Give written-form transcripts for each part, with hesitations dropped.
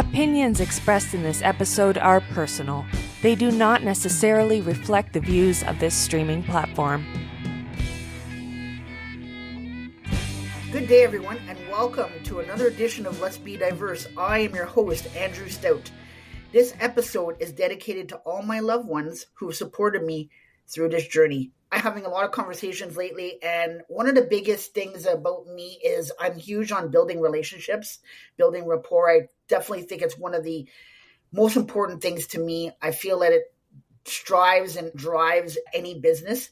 Opinions expressed in this episode are personal. They do not necessarily reflect the views of this streaming platform. Good day, everyone, and welcome to another edition of Let's Be Diverse. I am your host, Andrew Stout. This episode is dedicated to all my loved ones who have supported me through this journey. I'm having a lot of conversations lately, and one of the biggest things about me is I'm huge on building relationships, building rapport. I definitely think it's one of the most important things to me. I feel that it strives and drives any business.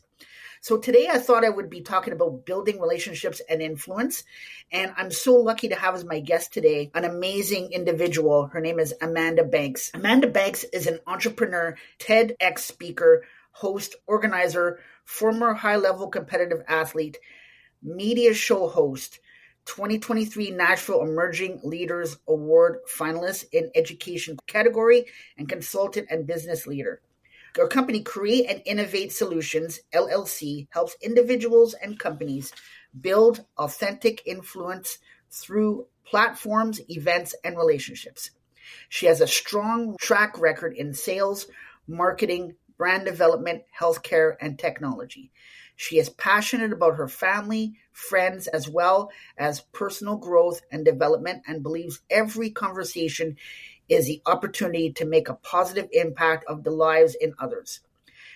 So today I thought I would be talking about building relationships and influence. And I'm so lucky to have as my guest today an amazing individual. Her name is Amanda Banks. Amanda Banks is an entrepreneur, TEDx speaker, host, organizer, former high-level competitive athlete, media show host, 2023 Nashville Emerging Leaders Award finalist in education category, and consultant and business leader. Our company, Create and Innovate Solutions, LLC, helps individuals and companies build authentic influence through platforms, events, and relationships. She has a strong track record in sales, marketing, brand development, healthcare, and technology. She is passionate about her family, friends, as well as personal growth and development, and believes every conversation is the opportunity to make a positive impact of the lives in others.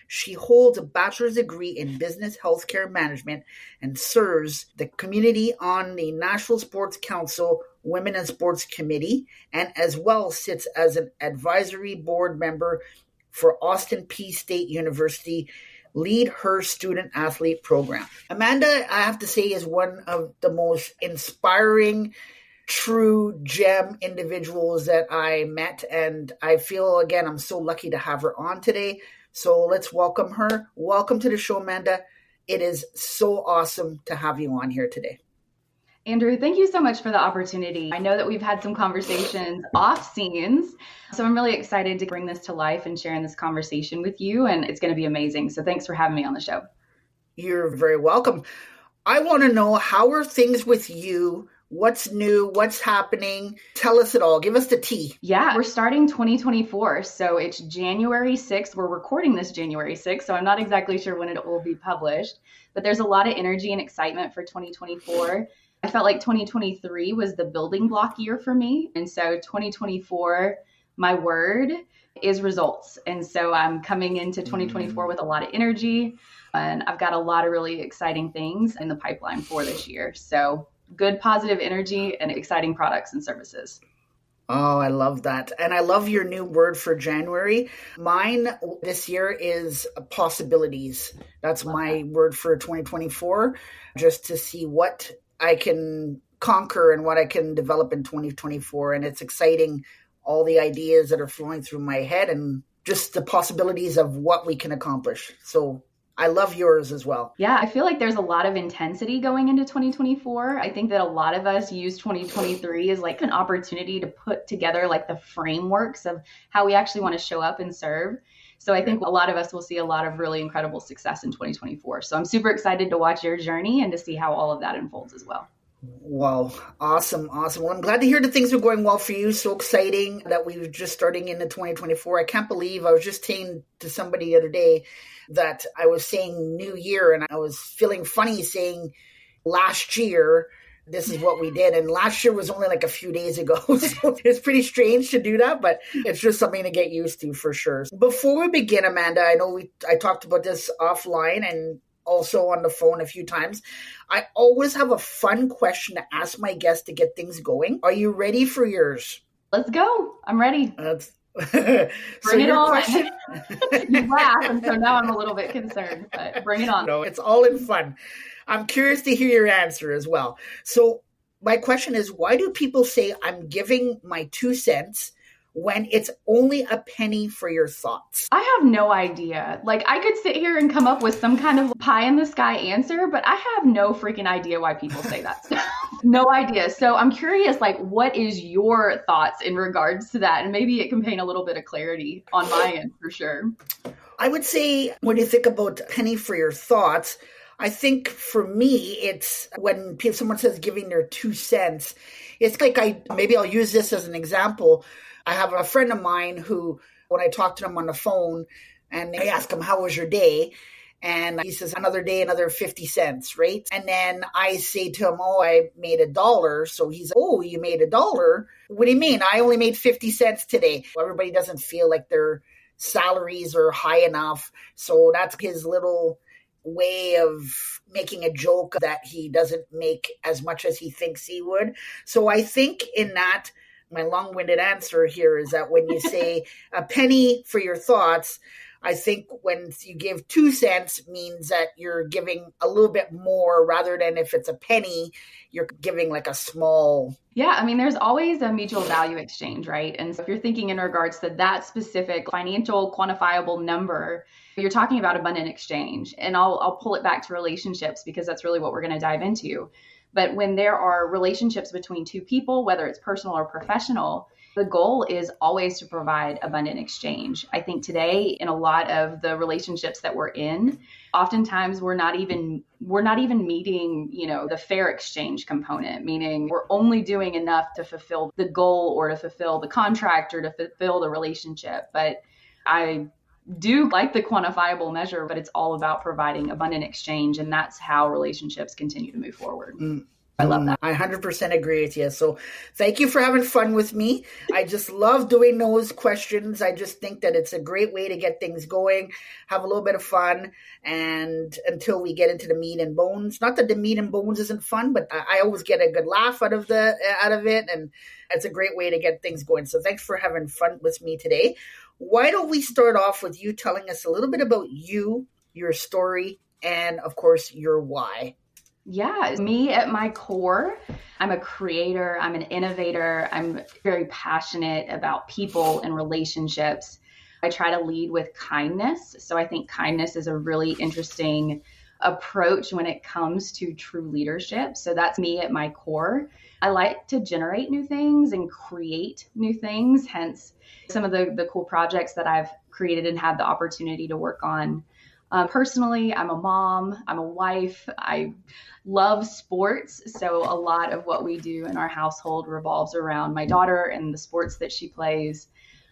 She holds a bachelor's degree in business healthcare management and serves the community on the Nashville Sports Council Women in Sports Committee, and as well sits as an advisory board member for Austin Peay State University, lead her student athlete program. Amanda, I have to say, is one of the most inspiring, true gem individuals that I met. And I feel, again, I'm so lucky to have her on today. So let's welcome her. Welcome to the show, Amanda. It is so awesome to have you on here today. Andrew, thank you so much for the opportunity. I know that we've had some conversations off scenes, so I'm really excited to bring this to life and sharing this conversation with you, and it's going to be amazing. So thanks for having me on the show. You're very welcome. I want to know, how are things with you? What's new? What's happening? Tell us it all. Give us the tea. Yeah, we're starting 2024. So it's January 6th. We're recording this January 6th, so I'm not exactly sure when it will be published, but there's a lot of energy and excitement for 2024. I felt like 2023 was the building block year for me. And so 2024, my word is results. And so I'm coming into 2024 with a lot of energy, and I've got a lot of really exciting things in the pipeline for this year. So good, positive energy and exciting products and services. Oh, I love that. And I love your new word for January. Mine this year is possibilities. That's my word for 2024, just to see what I can conquer and what I can develop in 2024. And it's exciting, all the ideas that are flowing through my head and just the possibilities of what we can accomplish. So I love yours as well. Yeah, I feel like there's a lot of intensity going into 2024. I think that a lot of us use 2023 as like an opportunity to put together like the frameworks of how we actually want to show up and serve. So I think a lot of us will see a lot of really incredible success in 2024. So I'm super excited to watch your journey and to see how all of that unfolds as well. Wow. Awesome. Well, I'm glad to hear that things are going well for you. So exciting that we're just starting into 2024. I can't believe, I was just saying to somebody the other day that I was saying new year, and I was feeling funny saying last year, this is what we did. And last year was only like a few days ago. So it's pretty strange to do that, but it's just something to get used to for sure. Before we begin, Amanda, I know I talked about this offline and also on the phone a few times. I always have a fun question to ask my guests to get things going. Are you ready for yours? Let's go. I'm ready. Bring it on. Question... You laugh, and so now I'm a little bit concerned, but bring it on. No, it's all in fun. I'm curious to hear your answer as well. So my question is, why do people say I'm giving my 2 cents when it's only a penny for your thoughts? I have no idea. Like, I could sit here and come up with some kind of pie in the sky answer, but I have no freaking idea why people say that. No idea. So I'm curious, like, what is your thoughts in regards to that? And maybe it can paint a little bit of clarity on my end for sure. I would say when you think about penny for your thoughts, I think for me, it's when someone says giving their 2 cents, it's like maybe I'll use this as an example. I have a friend of mine who, when I talk to him on the phone and I ask him, how was your day? And he says, another day, another 50 cents, right? And then I say to him, oh, I made $1. So he's like, oh, you made $1? What do you mean? I only made 50 cents today. Everybody doesn't feel like their salaries are high enough. So that's his little way of making a joke that he doesn't make as much as he thinks he would. So I think in that, my long-winded answer here is that when you say a penny for your thoughts, I think when you give 2 cents means that you're giving a little bit more rather than if it's a penny, you're giving like a small. Yeah, I mean, there's always a mutual value exchange, right? And so if you're thinking in regards to that specific financial quantifiable number, you're talking about abundant exchange. And I'll pull it back to relationships because that's really what we're going to dive into. But when there are relationships between two people, whether it's personal or professional, the goal is always to provide abundant exchange. I think today in a lot of the relationships that we're in, oftentimes we're not even meeting, the fair exchange component, meaning we're only doing enough to fulfill the goal or to fulfill the contract or to fulfill the relationship. But I do like the quantifiable measure, but it's all about providing abundant exchange. And that's how relationships continue to move forward. I love that. I 100% agree with you. So thank you for having fun with me. I just love doing those questions. I just think that it's a great way to get things going, have a little bit of fun, and until we get into the meat and bones. Not that the meat and bones isn't fun, but I always get a good laugh out of it, and it's a great way to get things going. So thanks for having fun with me today. Why don't we start off with you telling us a little bit about you, your story, and of course, your why. Yeah, me at my core, I'm a creator, I'm an innovator, I'm very passionate about people and relationships. I try to lead with kindness. So I think kindness is a really interesting approach when it comes to true leadership. So that's me at my core. I like to generate new things and create new things, hence some of the cool projects that I've created and had the opportunity to work on. Personally, I'm a mom, I'm a wife, I love sports. So a lot of what we do in our household revolves around my daughter and the sports that she plays.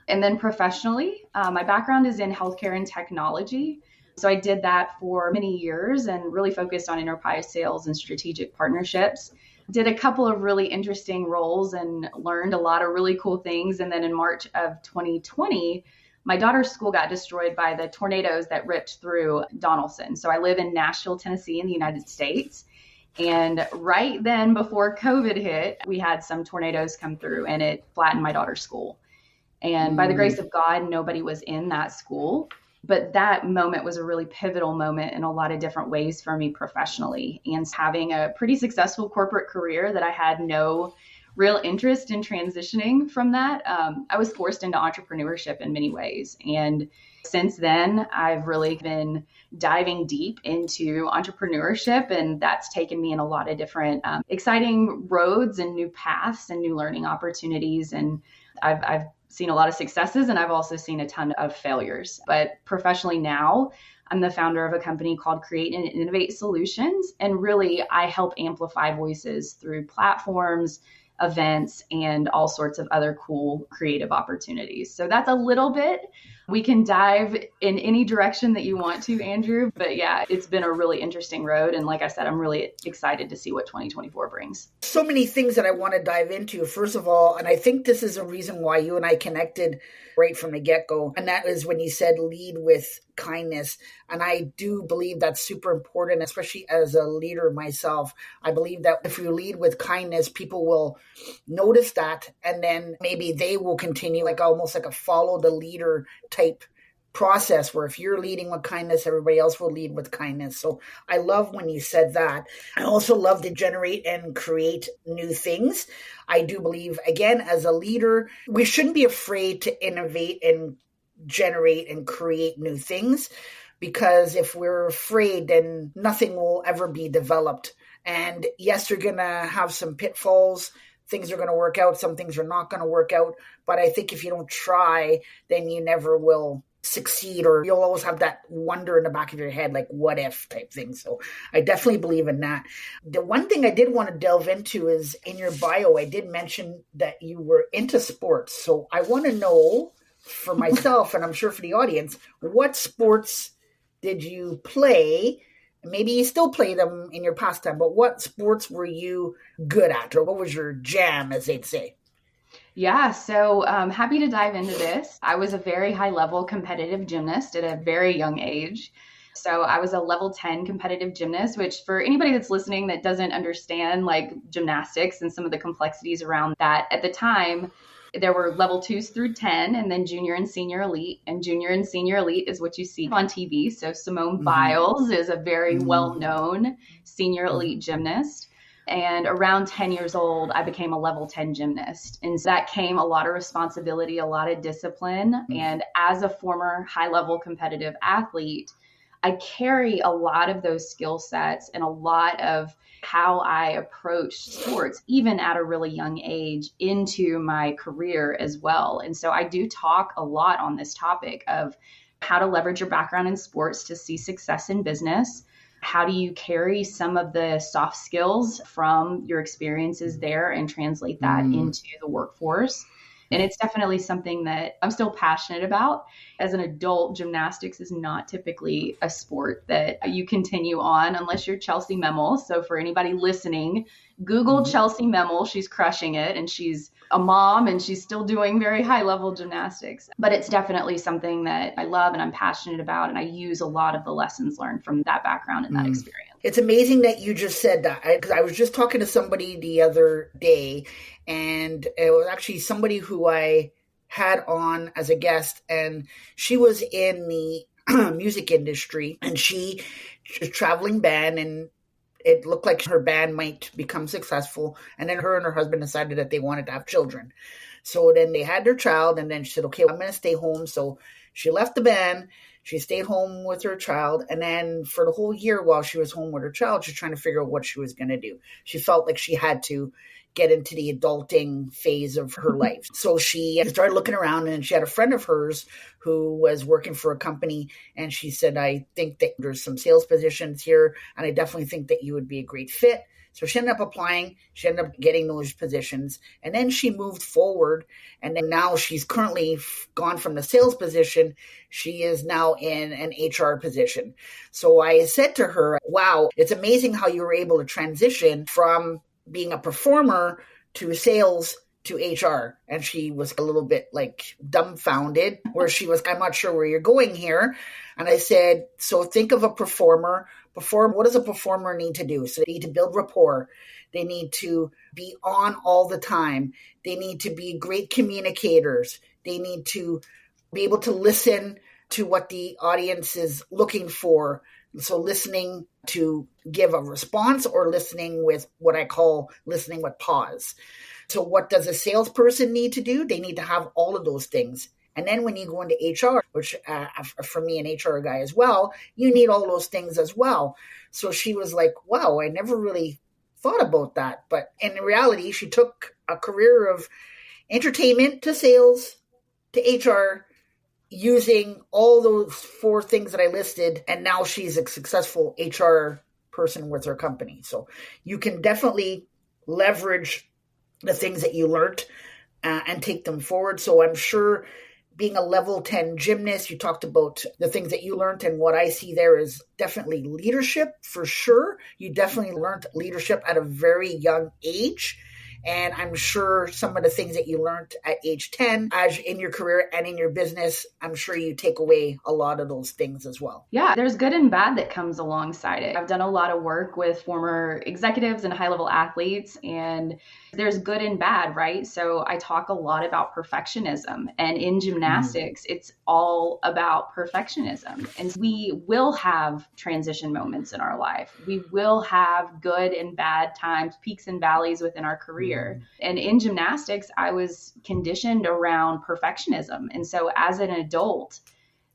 And then professionally, my background is in healthcare and technology. So I did that for many years and really focused on enterprise sales and strategic partnerships. Did a couple of really interesting roles and learned a lot of really cool things. And then in March of 2020, my daughter's school got destroyed by the tornadoes that ripped through Donaldson. So I live in Nashville, Tennessee in the United States. And right then before COVID hit, we had some tornadoes come through and it flattened my daughter's school. And by the grace of God, nobody was in that school. But that moment was a really pivotal moment in a lot of different ways for me professionally. And having a pretty successful corporate career that I had no real interest in transitioning from that, I was forced into entrepreneurship in many ways. And since then, I've really been diving deep into entrepreneurship, and that's taken me in a lot of different exciting roads and new paths and new learning opportunities. And I've seen a lot of successes, and I've also seen a ton of failures. But professionally now, I'm the founder of a company called Create and Innovate Solutions. And really, I help amplify voices through platforms, events, and all sorts of other cool creative opportunities. So that's a little bit. We can dive in any direction that you want to, Andrew. But yeah, it's been a really interesting road. And like I said, I'm really excited to see what 2024 brings. So many things that I want to dive into. First of all, and I think this is a reason why you and I connected right from the get-go. And that is when you said lead with kindness. And I do believe that's super important, especially as a leader myself. I believe that if you lead with kindness, people will notice that. And then maybe they will continue almost like a follow the leader type process where if you're leading with kindness, everybody else will lead with kindness. So I love when you said that. I also love to generate and create new things. I do believe, again, as a leader, we shouldn't be afraid to innovate and generate and create new things, because if we're afraid, then nothing will ever be developed. And yes, you're going to have some pitfalls. Things are going to work out. Some things are not going to work out. But I think if you don't try, then you never will succeed, or you'll always have that wonder in the back of your head, like what if type thing. So I definitely believe in that. The one thing I did want to delve into is in your bio, I did mention that you were into sports. So I want to know for myself, and I'm sure for the audience, what sports did you play? Maybe you still play them in your pastime, but what sports were you good at, or what was your jam, as they'd say? Yeah, so happy to dive into this. I was a very high level competitive gymnast at a very young age. So I was a level 10 competitive gymnast, which for anybody that's listening that doesn't understand like gymnastics and some of the complexities around that, at the time, there were level 2s through 10, and then junior and senior elite. And junior and senior elite is what you see on TV. So Simone Biles is a very well-known senior elite gymnast. And around 10 years old, I became a level 10 gymnast. And that came a lot of responsibility, a lot of discipline. And as a former high-level competitive athlete, I carry a lot of those skill sets and a lot of how I approach sports, even at a really young age, into my career as well. And so I do talk a lot on this topic of how to leverage your background in sports to see success in business. How do you carry some of the soft skills from your experiences there and translate that into the workforce? And it's definitely something that I'm still passionate about. As an adult, gymnastics is not typically a sport that you continue on unless you're Chelsea Memel. So for anybody listening, Google Chelsea Memel. She's crushing it, and she's a mom, and she's still doing very high level gymnastics. But it's definitely something that I love and I'm passionate about. And I use a lot of the lessons learned from that background and that experience. It's amazing that you just said that, because I was just talking to somebody the other day, and it was actually somebody who I had on as a guest, and she was in the music industry, and she was a traveling band, and it looked like her band might become successful. And then her and her husband decided that they wanted to have children. So then they had their child, and then she said, okay, I'm going to stay home. So she left the band. She stayed home with her child. And then for the whole year while she was home with her child, she's trying to figure out what she was going to do. She felt like she had to get into the adulting phase of her life. So she started looking around, and she had a friend of hers who was working for a company. And she said, I think that there's some sales positions here, and I definitely think that you would be a great fit. So she ended up applying. She ended up getting those positions. And then she moved forward. And then now she's currently gone from the sales position. She is now in an HR position. So I said to her, wow, it's amazing how you were able to transition from being a performer to sales to HR. And she was a little bit like dumbfounded, where she was, I'm not sure where you're going here. And I said, so think of a performer. What does a performer need to do? So they need to build rapport. They need to be on all the time. They need to be great communicators. They need to be able to listen to what the audience is looking for. So listening to give a response, or listening with what I call listening with pause. So what does a salesperson need to do? They need to have all of those things. And then when you go into HR, which for me, an HR guy as well, you need all those things as well. So she was like, wow, I never really thought about that. But in reality, she took a career of entertainment to sales to HR, using all those 4 things that I listed. And now she's a successful HR person with her company. So you can definitely leverage the things that you learned and take them forward. So I'm sure being a level 10 gymnast, you talked about the things that you learned, and what I see there is definitely leadership for sure. You definitely learned leadership at a very young age. And I'm sure some of the things that you learned at age 10, as in your career and in your business, I'm sure you take away a lot of those things as well. Yeah, there's good and bad that comes alongside it. I've done a lot of work with former executives and high-level athletes, and there's good and bad, right? So I talk a lot about perfectionism, and in gymnastics, it's all about perfectionism. And we will have transition moments in our life. We will have good and bad times, peaks and valleys within our career. And in gymnastics, I was conditioned around perfectionism. And so as an adult,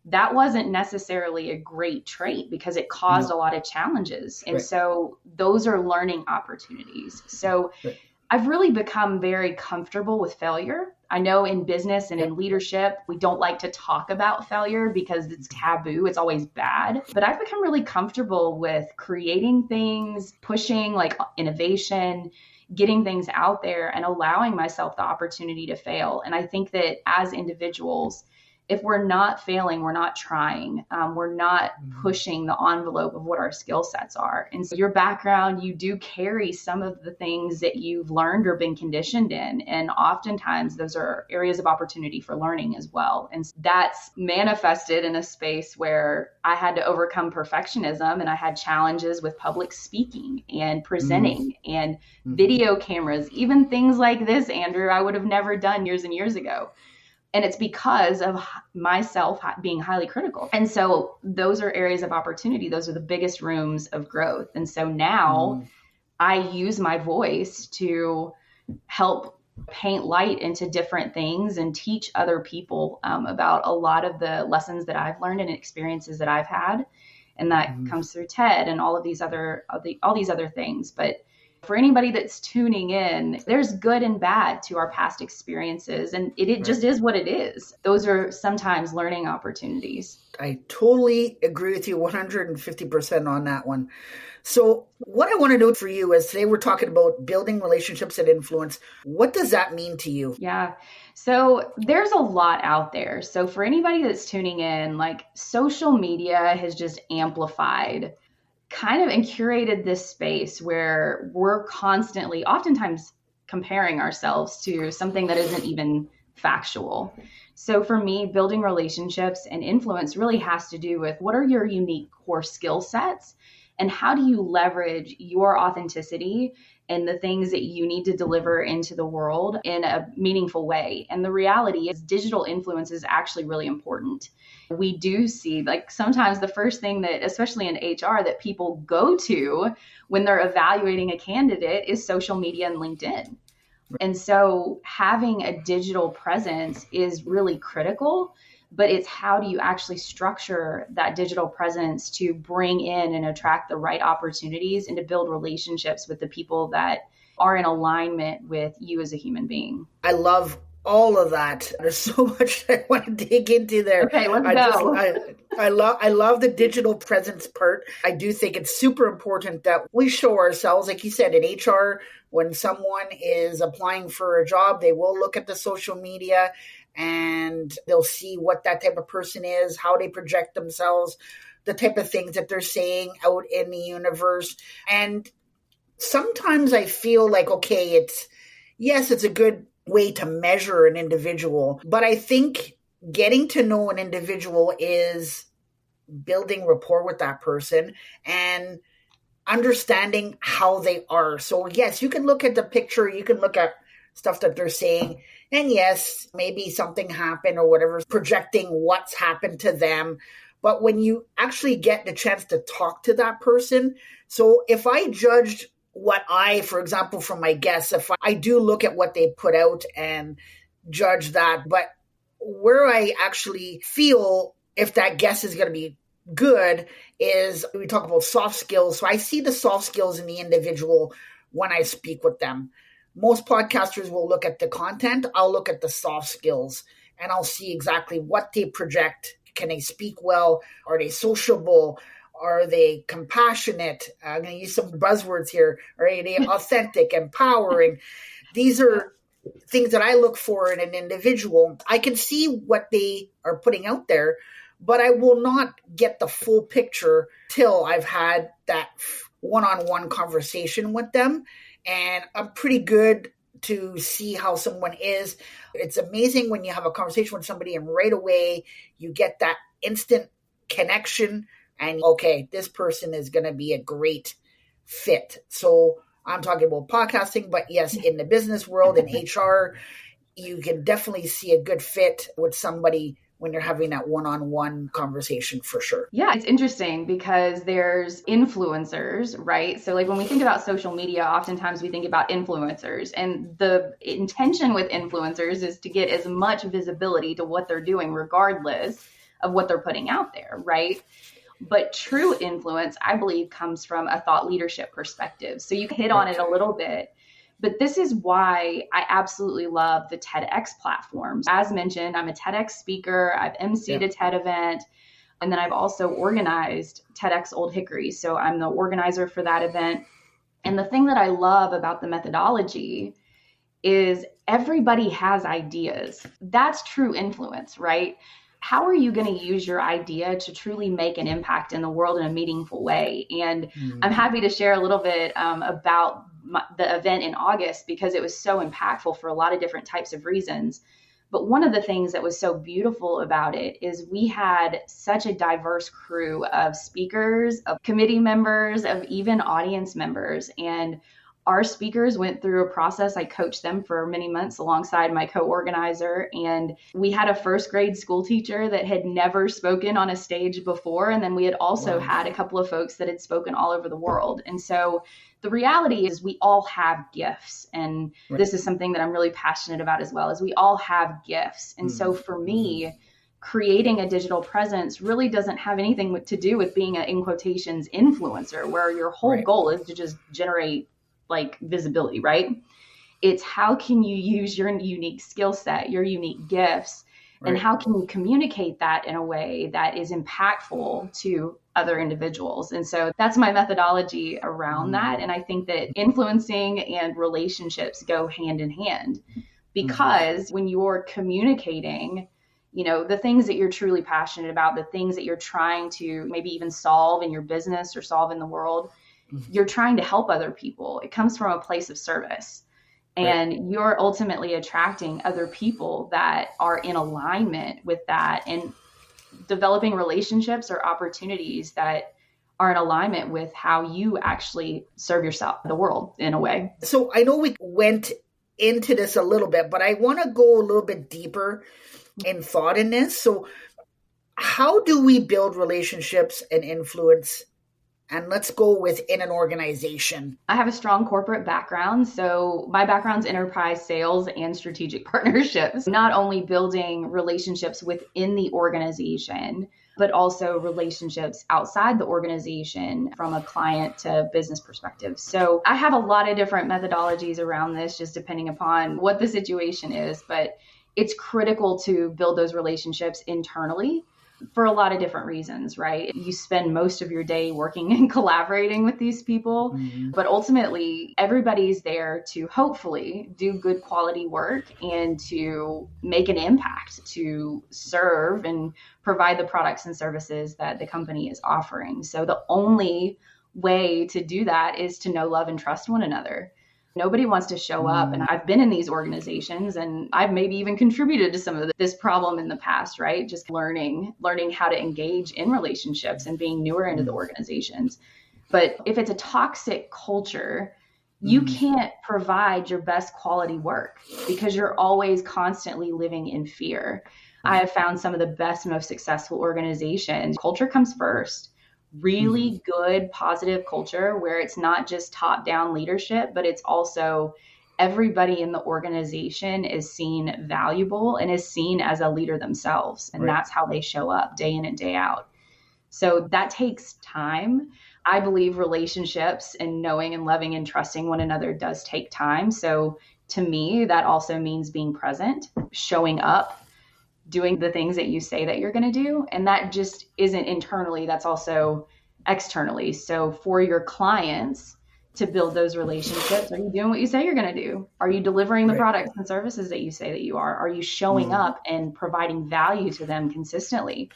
that wasn't necessarily a great trait, because it caused a lot of challenges. And so those are learning opportunities. So I've really become very comfortable with failure. I know in business and in leadership, we don't like to talk about failure because it's taboo. It's always bad. But I've become really comfortable with creating things, pushing like innovation, getting things out there and allowing myself the opportunity to fail. And I think that as individuals, if we're not failing, we're not trying, we're not pushing the envelope of what our skill sets are. And so your background, you do carry some of the things that you've learned or been conditioned in. And oftentimes those are areas of opportunity for learning as well. And that's manifested in a space where I had to overcome perfectionism, and I had challenges with public speaking and presenting and video cameras, even things like this, Andrew, I would have never done years and years ago. And it's because of myself being highly critical. And so those are areas of opportunity. Those are the biggest rooms of growth. And so now I use my voice to help paint light into different things and teach other people about a lot of the lessons that I've learned and experiences that I've had. And that comes through TED and all these other things. But for anybody that's tuning in, there's good and bad to our past experiences, and it just is what it is. Those are sometimes learning opportunities. I totally agree with you 150% on that one. So what I want to know for you is today we're talking about building relationships and influence. What does that mean to you? Yeah. So there's a lot out there. So for anybody that's tuning in, like social media has just amplified kind of and curated this space where we're constantly, oftentimes, comparing ourselves to something that isn't even factual. So for me, building relationships and influence really has to do with what are your unique core skill sets and how do you leverage your authenticity and the things that you need to deliver into the world in a meaningful way. And the reality is digital influence is actually really important. We do see like sometimes the first thing that, especially in HR, that people go to when they're evaluating a candidate is social media and LinkedIn. And so having a digital presence is really critical, but it's how do you actually structure that digital presence to bring in and attract the right opportunities and to build relationships with the people that are in alignment with you as a human being. I love all of that. There's so much I want to dig into there. Okay, let's go. I love the digital presence part. I do think it's super important that we show ourselves, like you said, in HR, when someone is applying for a job, they will look at the social media and they'll see what that type of person is, how they project themselves, the type of things that they're saying out in the universe. And sometimes I feel like, okay, it's a good way to measure an individual, but I think getting to know an individual is building rapport with that person and understanding how they are. So yes, you can look at the picture, you can look at stuff that they're saying, and yes, maybe something happened or whatever, projecting what's happened to them. But when you actually get the chance to talk to that person, so if I judged for example, from my guests, if I do look at what they put out and judge that, but where I actually feel if that guest is going to be good is we talk about soft skills. So I see the soft skills in the individual when I speak with them. Most podcasters will look at the content. I'll look at the soft skills and I'll see exactly what they project. Can they speak well? Are they sociable? Are they compassionate? I'm going to use some buzzwords here. Are they authentic, empowering? These are things that I look for in an individual. I can see what they are putting out there, but I will not get the full picture till I've had that one-on-one conversation with them. And I'm pretty good to see how someone is. It's amazing when you have a conversation with somebody and right away you get that instant connection and okay, this person is going to be a great fit. So I'm talking about podcasting, but yes, in the business world, in HR, you can definitely see a good fit with somebody when you're having that one-on-one conversation for sure. Yeah, it's interesting because there's influencers, right? So like when we think about social media, oftentimes we think about influencers, and the intention with influencers is to get as much visibility to what they're doing regardless of what they're putting out there, right? But true influence, I believe, comes from a thought leadership perspective. So you hit on it a little bit, But this is why I absolutely love the TEDx platforms. As mentioned, I'm a TEDx speaker. I've emceed a TED event. And then I've also organized TEDx Old Hickory. So I'm the organizer for that event. And the thing that I love about the methodology is everybody has ideas. That's true influence, right? How are you going to use your idea to truly make an impact in the world in a meaningful way? And I'm happy to share a little bit about the event in August, because it was so impactful for a lot of different types of reasons. But one of the things that was so beautiful about it is we had such a diverse crew of speakers, of committee members, of even audience members. And our speakers went through a process. I coached them for many months alongside my co-organizer. And we had a first grade school teacher that had never spoken on a stage before. And then we had also had a couple of folks that had spoken all over the world. And so the reality is we all have gifts. And this is something that I'm really passionate about as well, is we all have gifts. And so for me, creating a digital presence really doesn't have anything to do with being an, in quotations, influencer, where your whole goal is to just generate like visibility, right? It's how can you use your unique skill set, your unique gifts, and how can you communicate that in a way that is impactful to other individuals? And so that's my methodology around that. And I think that influencing and relationships go hand in hand, because when you're communicating, you know, the things that you're truly passionate about, the things that you're trying to maybe even solve in your business or solve in the world, you're trying to help other people. It comes from a place of service. And you're ultimately attracting other people that are in alignment with that, and developing relationships or opportunities that are in alignment with how you actually serve yourself, the world, in a way. So I know we went into this a little bit, but I want to go a little bit deeper in thought in this. So how do we build relationships and influence? And let's go within an organization. I have a strong corporate background. So my background's enterprise sales and strategic partnerships, not only building relationships within the organization, but also relationships outside the organization from a client to business perspective. So I have a lot of different methodologies around this, just depending upon what the situation is. But it's critical to build those relationships internally for a lot of different reasons, right? You spend most of your day working and collaborating with these people, but ultimately everybody's there to hopefully do good quality work and to make an impact, to serve and provide the products and services that the company is offering. So the only way to do that is to know, love, and trust one another. Nobody wants to show up. And I've been in these organizations, and I've maybe even contributed to some of this problem in the past, right? Just learning how to engage in relationships and being newer into the organizations. But if it's a toxic culture, you can't provide your best quality work because you're always constantly living in fear. I have found some of the best, most successful organizations, culture comes first. Really good, positive culture where it's not just top-down leadership, but it's also everybody in the organization is seen valuable and is seen as a leader themselves. And that's how they show up day in and day out. So that takes time. I believe relationships and knowing and loving and trusting one another does take time. So to me, that also means being present, showing up, doing the things that you say that you're going to do. And that just isn't internally, that's also externally. So for your clients to build those relationships, are you doing what you say you're going to do? Are you delivering the products and services that you say that you are? Are you showing up and providing value to them consistently?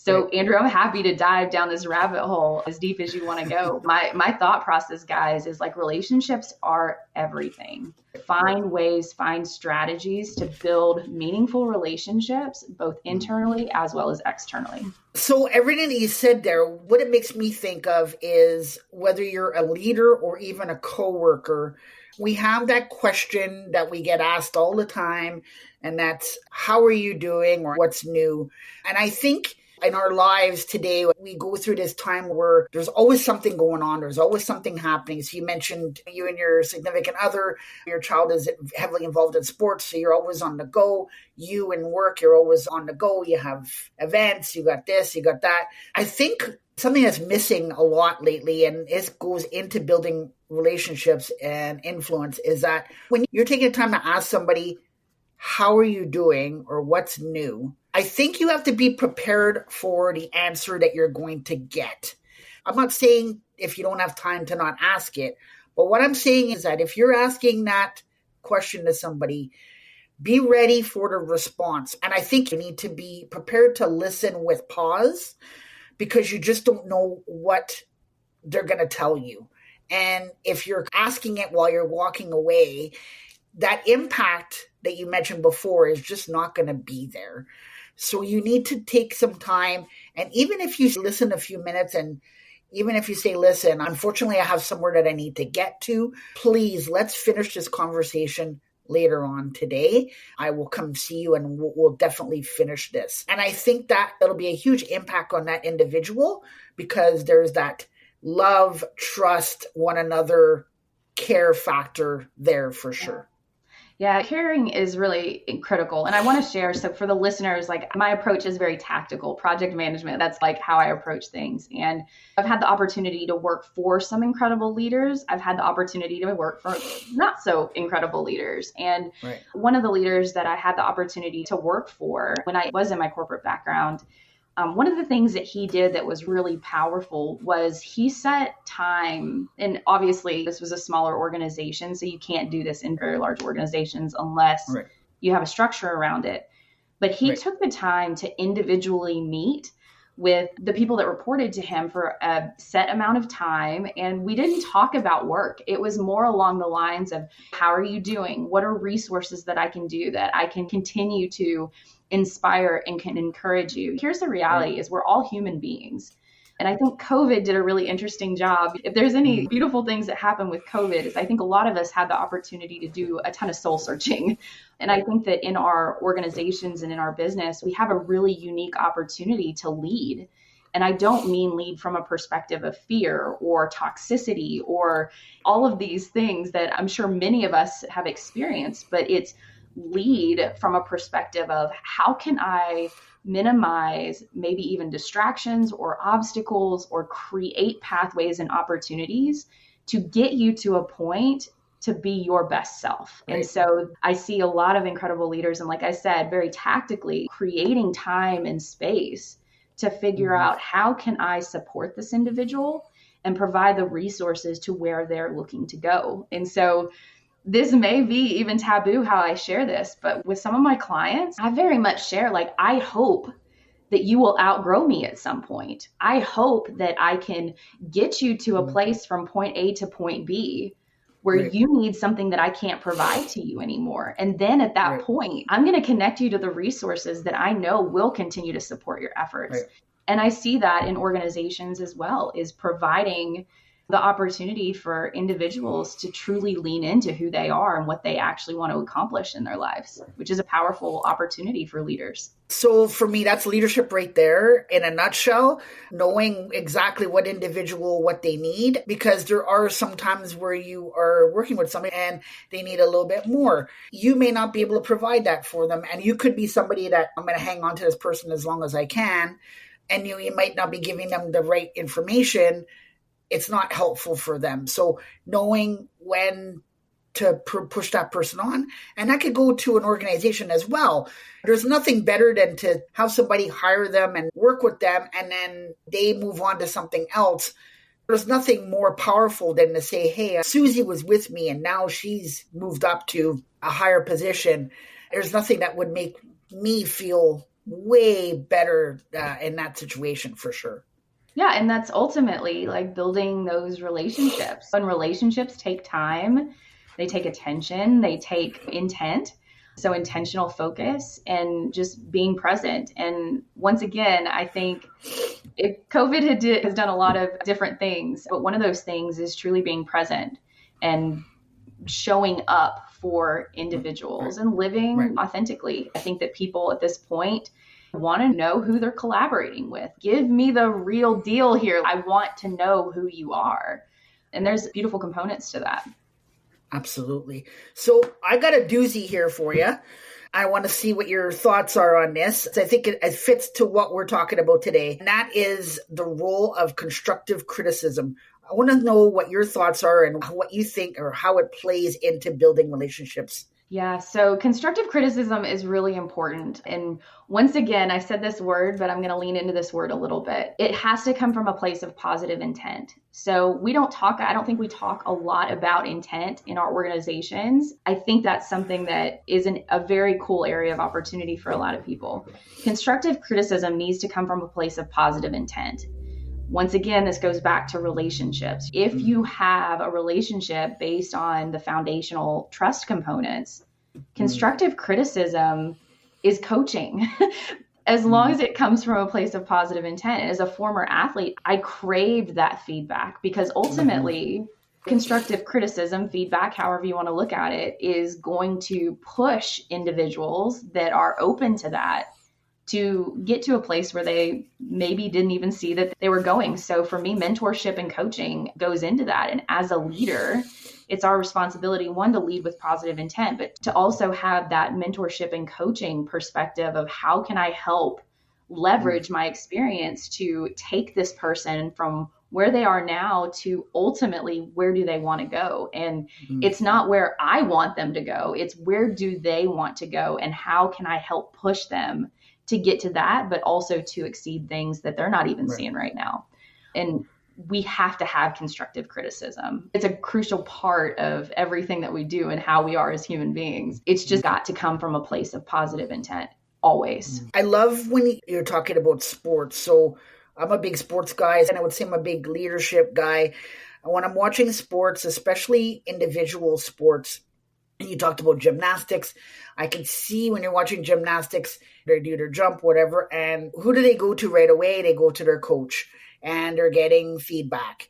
So Andrew, I'm happy to dive down this rabbit hole as deep as you want to go. My thought process, guys, is like relationships are everything. Find ways, find strategies to build meaningful relationships, both internally as well as externally. So everything that you said there, what it makes me think of is whether you're a leader or even a coworker, we have that question that we get asked all the time, and that's, how are you doing, or what's new? And I think in our lives today, we go through this time where there's always something going on. There's always something happening. So you mentioned you and your significant other, your child is heavily involved in sports, so you're always on the go. You in work, you're always on the go. You have events, you got this, you got that. I think something that's missing a lot lately, and this goes into building relationships and influence, is that when you're taking time to ask somebody, how are you doing or what's new? I think you have to be prepared for the answer that you're going to get. I'm not saying if you don't have time to not ask it, but what I'm saying is that if you're asking that question to somebody, be ready for the response. And I think you need to be prepared to listen with pause, because you just don't know what they're going to tell you. And if you're asking it while you're walking away, that impact that you mentioned before is just not going to be there. So you need to take some time. And even if you listen a few minutes, and even if you say, listen, unfortunately, I have somewhere that I need to get to, please, let's finish this conversation later on today. I will come see you and we'll definitely finish this. And I think that it'll be a huge impact on that individual, because there's that love, trust, one another, care factor there for sure. Yeah, caring is really critical. And I want to share, so for the listeners, like my approach is very tactical, project management. That's like how I approach things. And I've had the opportunity to work for some incredible leaders. I've had the opportunity to work for not so incredible leaders. And one of the leaders that I had the opportunity to work for when I was in my corporate background, one of the things that he did that was really powerful was he set time, and obviously this was a smaller organization, so you can't do this in very large organizations unless you have a structure around it. But he took the time to individually meet with the people that reported to him for a set amount of time. And we didn't talk about work. It was more along the lines of, how are you doing? What are resources that I can do that I can continue to inspire and can encourage you? Here's the reality is we're all human beings. And I think COVID did a really interesting job. If there's any beautiful things that happen with COVID, is I think a lot of us had the opportunity to do a ton of soul searching. And I think that in our organizations and in our business, we have a really unique opportunity to lead. And I don't mean lead from a perspective of fear or toxicity or all of these things that I'm sure many of us have experienced, but it's lead from a perspective of, how can I minimize maybe even distractions or obstacles, or create pathways and opportunities to get you to a point to be your best self. And so I see a lot of incredible leaders, and like I said, very tactically creating time and space to figure out, how can I support this individual and provide the resources to where they're looking to go. And so this may be even taboo how I share this, but with some of my clients, I very much share, like, I hope that you will outgrow me at some point. I hope that I can get you to a place from point A to point B where you need something that I can't provide to you anymore. And then at that point, I'm going to connect you to the resources that I know will continue to support your efforts. And I see that in organizations as well, is providing the opportunity for individuals to truly lean into who they are and what they actually want to accomplish in their lives, which is a powerful opportunity for leaders. So for me, that's leadership right there in a nutshell, knowing exactly what individual, what they need, because there are some times where you are working with somebody and they need a little bit more. You may not be able to provide that for them. And you could be somebody that, I'm going to hang on to this person as long as I can. And you might not be giving them the right information. It's not helpful for them. So knowing when to push that person on, and that could go to an organization as well. There's nothing better than to have somebody hire them and work with them, and then they move on to something else. There's nothing more powerful than to say, hey, Susie was with me and now she's moved up to a higher position. There's nothing that would make me feel way better in that situation, for sure. Yeah. And that's ultimately like building those relationships. And relationships take time, they take attention, they take intent. So intentional focus and just being present. And once again, I think COVID has done a lot of different things, but one of those things is truly being present and showing up for individuals and living authentically. I think that people at this point want to know who they're collaborating with. Give me the real deal here. I want to know who you are. And there's beautiful components to that. Absolutely. So I got a doozy here for you. I want to see what your thoughts are on this. I think it fits to what we're talking about today, and that is the role of constructive criticism. I want to know what your thoughts are and what you think or how it plays into building relationships. Yeah, so constructive criticism is really important. And once again, I said this word, but I'm going to lean into this word a little bit. It has to come from a place of positive intent. So I don't think we talk a lot about intent in our organizations. I think that's something that is a very cool area of opportunity for a lot of people. Constructive criticism needs to come from a place of positive intent. Once again, this goes back to relationships. If you have a relationship based on the foundational trust components, constructive criticism is coaching. As long as it comes from a place of positive intent. And as a former athlete, I craved that feedback because ultimately constructive criticism, feedback, however you want to look at it, is going to push individuals that are open to that to get to a place where they maybe didn't even see that they were going. So for me, mentorship and coaching goes into that. And as a leader, it's our responsibility, one, to lead with positive intent, but to also have that mentorship and coaching perspective of how can I help leverage my experience to take this person from where they are now to ultimately where do they want to go? And it's not where I want them to go. It's where do they want to go? And how can I help push them to get to that, but also to exceed things that they're not even seeing right now. And we have to have constructive criticism. It's a crucial part of everything that we do and how we are as human beings. It's just got to come from a place of positive intent, always. I love when you're talking about sports. So I'm a big sports guy, and I would say I'm a big leadership guy. And when I'm watching sports, especially individual sports, and you talked about gymnastics, I can see when you're watching gymnastics, they do their jump, whatever, and who do they go to right away? They go to their coach, and they're getting feedback.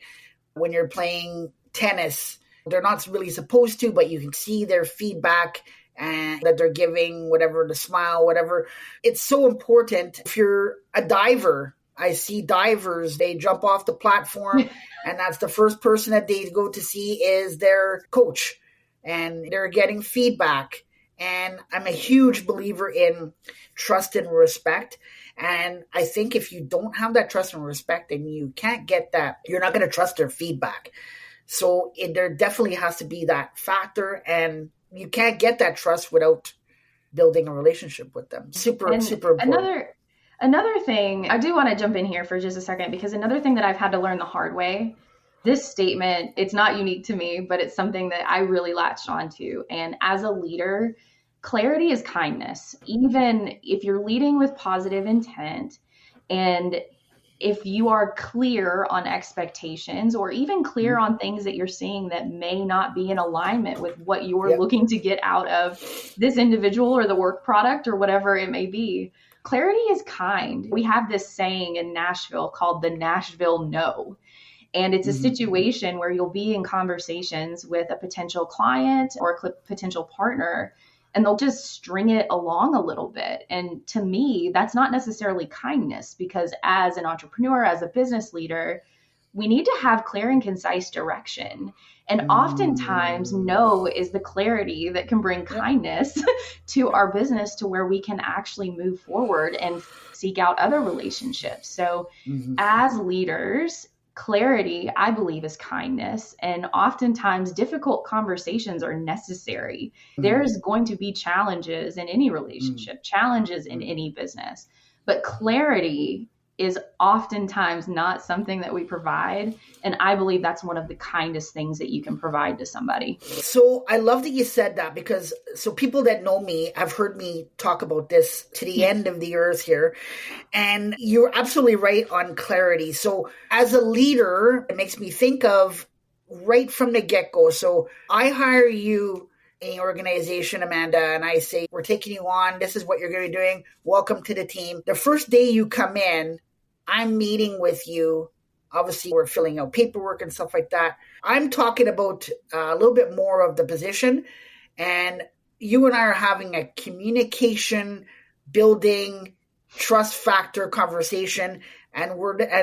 When you're playing tennis, they're not really supposed to, but you can see their feedback and that they're giving, whatever, the smile, whatever. It's so important. If you're a diver, I see divers, they jump off the platform, and that's the first person that they go to see is their coach. And they're getting feedback. And I'm a huge believer in trust and respect. And I think if you don't have that trust and respect and you can't get that, you're not going to trust their feedback. So there definitely has to be that factor. And you can't get that trust without building a relationship with them. Super important. Another thing, I do want to jump in here for just a second, because another thing that I've had to learn the hard way, this statement, it's not unique to me, but it's something that I really latched onto. And as a leader, clarity is kindness. Even if you're leading with positive intent, and if you are clear on expectations or even clear on things that you're seeing that may not be in alignment with what you're looking to get out of this individual or the work product or whatever it may be, clarity is kind. We have this saying in Nashville called the Nashville No. And it's a situation where you'll be in conversations with a potential client or a potential partner, and they'll just string it along a little bit. And to me, that's not necessarily kindness, because as an entrepreneur, as a business leader, we need to have clear and concise direction. And oftentimes, no is the clarity that can bring kindness to our business to where we can actually move forward and seek out other relationships. So as leaders, clarity, I believe, is kindness. And oftentimes difficult conversations are necessary. There's going to be challenges in any relationship, challenges in any business, but clarity is oftentimes not something that we provide. And I believe that's one of the kindest things that you can provide to somebody. So I love that you said that, because so people that know me have heard me talk about this to the end of the earth here. And you're absolutely right on clarity. So as a leader, it makes me think of right from the get-go. So I hire you in the organization, Amanda, and I say, we're taking you on. This is what you're going to be doing. Welcome to the team. The first day you come in, I'm meeting with you. Obviously, we're filling out paperwork and stuff like that. I'm talking about a little bit more of the position. And you and I are having a communication, building, trust factor conversation. And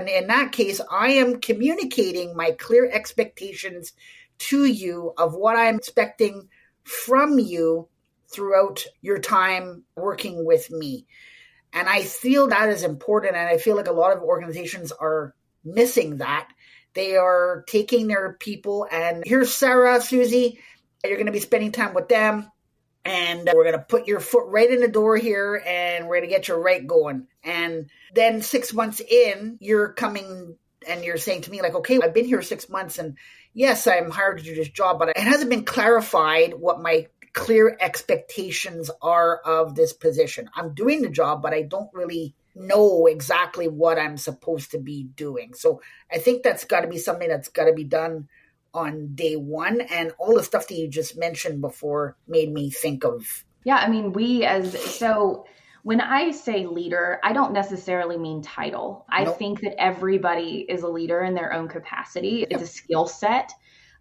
in that case, I am communicating my clear expectations to you of what I'm expecting from you throughout your time working with me. And I feel that is important. And I feel like a lot of organizations are missing that. They are taking their people and here's Sarah, Susie, you're going to be spending time with them. And we're going to put your foot right in the door here and we're going to get you right going. And then 6 months in, you're coming and you're saying to me like, okay, I've been here 6 months and yes, I'm hired to do this job, but it hasn't been clarified what my clear expectations are of this position. I'm doing the job, but I don't really know exactly what I'm supposed to be doing. So I think that's got to be something that's got to be done on day one. And all the stuff that you just mentioned before made me think of. Yeah, I mean, when I say leader, I don't necessarily mean title. I think that everybody is a leader in their own capacity. It's a skill set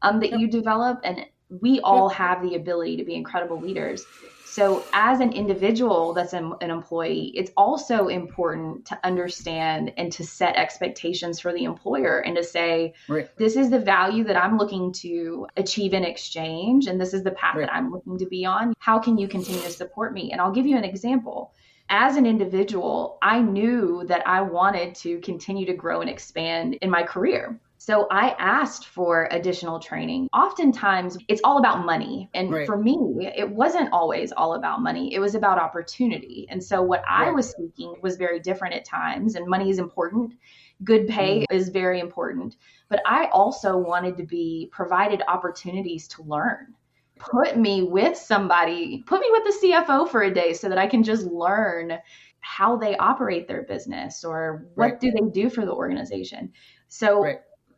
that you develop, and we all have the ability to be incredible leaders. So as an individual that's an employee, it's also important to understand and to set expectations for the employer and to say, this is the value that I'm looking to achieve in exchange, and this is the path that I'm looking to be on. How can you continue to support me? And I'll give you an example. As an individual, I knew that I wanted to continue to grow and expand in my career. So I asked for additional training. Oftentimes, it's all about money. And for me, it wasn't always all about money. It was about opportunity. And so what I was seeking was very different at times. And money is important. Good pay is very important. But I also wanted to be provided opportunities to learn. Put me with somebody, put me with the CFO for a day so that I can just learn how they operate their business or what do they do for the organization. So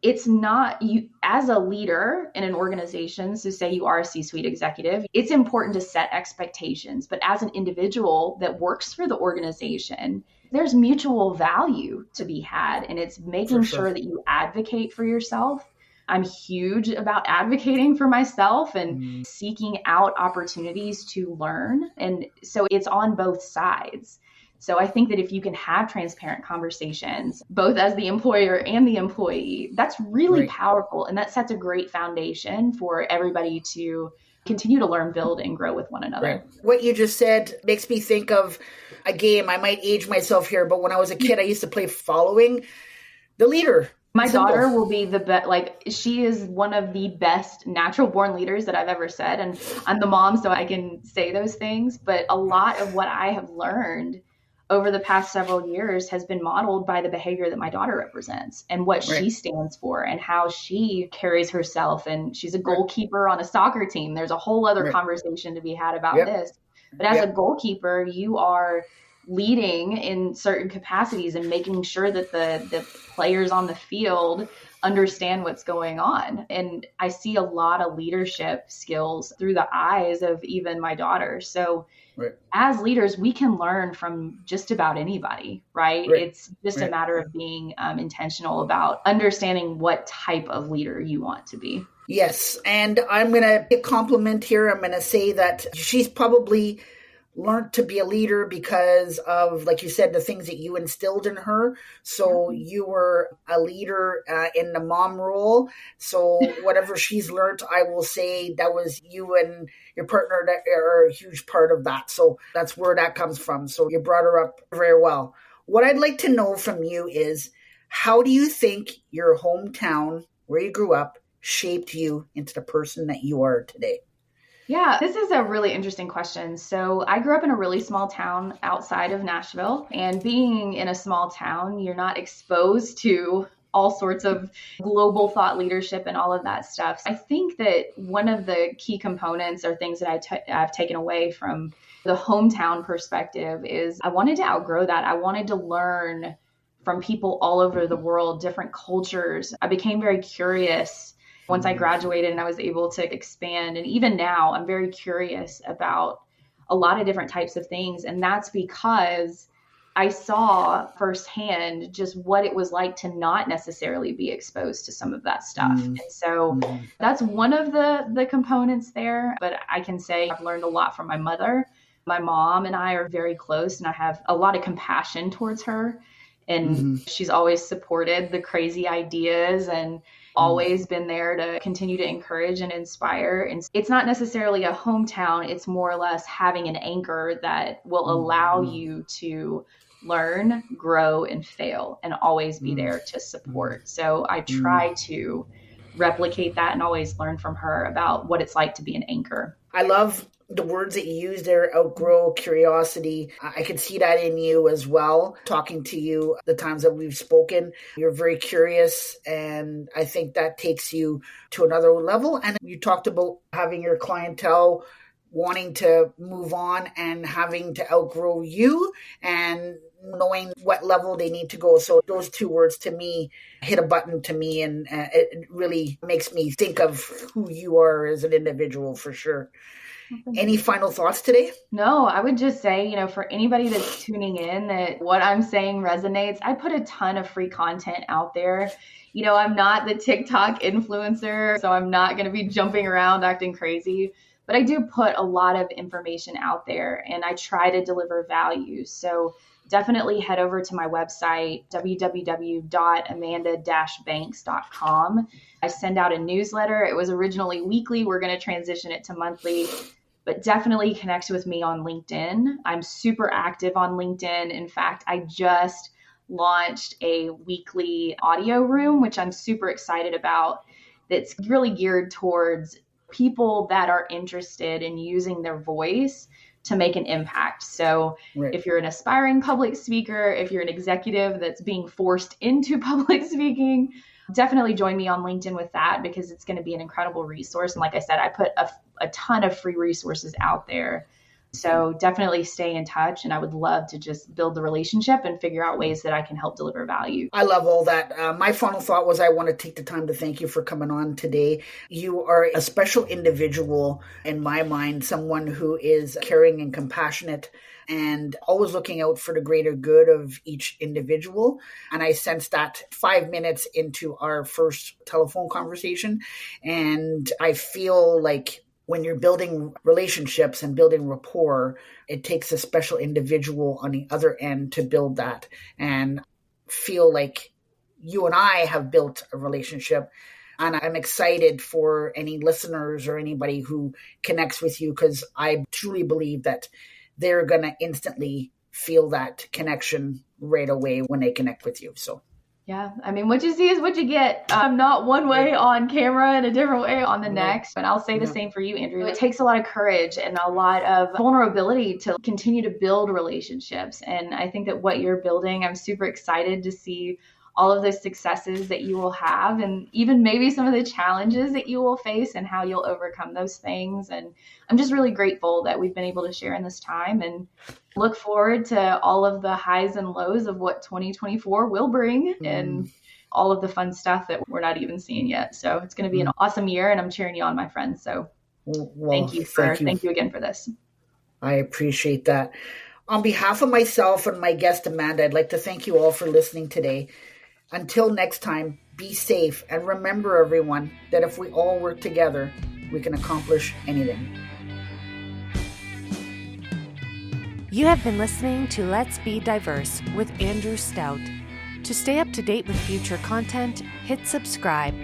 it's not you as a leader in an organization. So say you are a C-suite executive, it's important to set expectations. But as an individual that works for the organization, there's mutual value to be had. And it's making sure that you advocate for yourself. I'm huge about advocating for myself and seeking out opportunities to learn. And so it's on both sides. So I think that if you can have transparent conversations, both as the employer and the employee, that's really powerful. And that sets a great foundation for everybody to continue to learn, build, and grow with one another. What you just said makes me think of a game. I might age myself here, but when I was a kid, I used to play following the leader. My daughter will be the best, she is one of the best natural born leaders that I've ever said. And I'm the mom, so I can say those things. But a lot of what I have learned over the past several years has been modeled by the behavior that my daughter represents and what she stands for and how she carries herself. And she's a goalkeeper on a soccer team. There's a whole other conversation to be had about this. But as a goalkeeper, you are leading in certain capacities and making sure that the players on the field understand what's going on. And I see a lot of leadership skills through the eyes of even my daughter. So as leaders, we can learn from just about anybody, right? It's just a matter of being intentional about understanding what type of leader you want to be. Yes. And I'm going to compliment here. I'm going to say that she's probably learned to be a leader because of, like you said, the things that you instilled in her. So you were a leader in the mom role. So whatever she's learned, I will say that was you and your partner that are a huge part of that. So that's where that comes from. So you brought her up very well. What I'd like to know from you is, how do you think your hometown, where you grew up, shaped you into the person that you are today? Yeah, this is a really interesting question. So I grew up in a really small town outside of Nashville, and being in a small town, you're not exposed to all sorts of global thought leadership and all of that stuff. I think that one of the key components or things that I've taken away from the hometown perspective is I wanted to outgrow that. I wanted to learn from people all over the world, different cultures. I became very curious once I graduated and I was able to expand. And even now, I'm very curious about a lot of different types of things. And that's because I saw firsthand just what it was like to not necessarily be exposed to some of that stuff. And so that's one of the components there. But I can say I've learned a lot from my mother. My mom and I are very close, and I have a lot of compassion towards her. And she's always supported the crazy ideas and always been there to continue to encourage and inspire. And it's not necessarily a hometown, it's more or less having an anchor that will allow you to learn, grow, and fail, and always be there to support. So I try to replicate that and always learn from her about what it's like to be an anchor. I love the words that you use there, outgrow, curiosity. I can see that in you as well. Talking to you the times that we've spoken, you're very curious, and I think that takes you to another level. And you talked about having your clientele wanting to move on and having to outgrow you and knowing what level they need to go. So those two words to me hit a button to me, and it really makes me think of who you are as an individual for sure. Any final thoughts today? No, I would just say, for anybody that's tuning in, that what I'm saying resonates. I put a ton of free content out there. I'm not the TikTok influencer, so I'm not going to be jumping around acting crazy, but I do put a lot of information out there and I try to deliver value. So definitely head over to my website, www.amanda-banks.com. I send out a newsletter. It was originally weekly. We're going to transition it to monthly, but definitely connect with me on LinkedIn. I'm super active on LinkedIn. In fact, I just launched a weekly audio room, which I'm super excited about. That's really geared towards people that are interested in using their voice to make an impact. So if you're an aspiring public speaker, if you're an executive that's being forced into public speaking, definitely join me on LinkedIn with that, because it's going to be an incredible resource. And like I said, I put a ton of free resources out there. So definitely stay in touch, and I would love to just build the relationship and figure out ways that I can help deliver value. I love all that. My final thought was I want to take the time to thank you for coming on today. You are a special individual in my mind, someone who is caring and compassionate and always looking out for the greater good of each individual. And I sensed that 5 minutes into our first telephone conversation. And I feel like when you're building relationships and building rapport, it takes a special individual on the other end to build that, and feel like you and I have built a relationship. And I'm excited for any listeners or anybody who connects with you, because I truly believe that they're going to instantly feel that connection right away when they connect with you. So yeah, I mean, what you see is what you get. I'm not one way on camera and a different way on the next. But I'll say the same for you, Andrew. It takes a lot of courage and a lot of vulnerability to continue to build relationships. And I think that what you're building, I'm super excited to see all of the successes that you will have, and even maybe some of the challenges that you will face and how you'll overcome those things. And I'm just really grateful that we've been able to share in this time, and look forward to all of the highs and lows of what 2024 will bring and all of the fun stuff that we're not even seeing yet. So it's going to be an awesome year, and I'm cheering you on, my friend. So thank you again for this. I appreciate that. On behalf of myself and my guest, Amanda, I'd like to thank you all for listening today. Until next time, be safe, and remember, everyone, that if we all work together, we can accomplish anything. You have been listening to Let's Be Diverse with Andrew Stout. To stay up to date with future content, hit subscribe.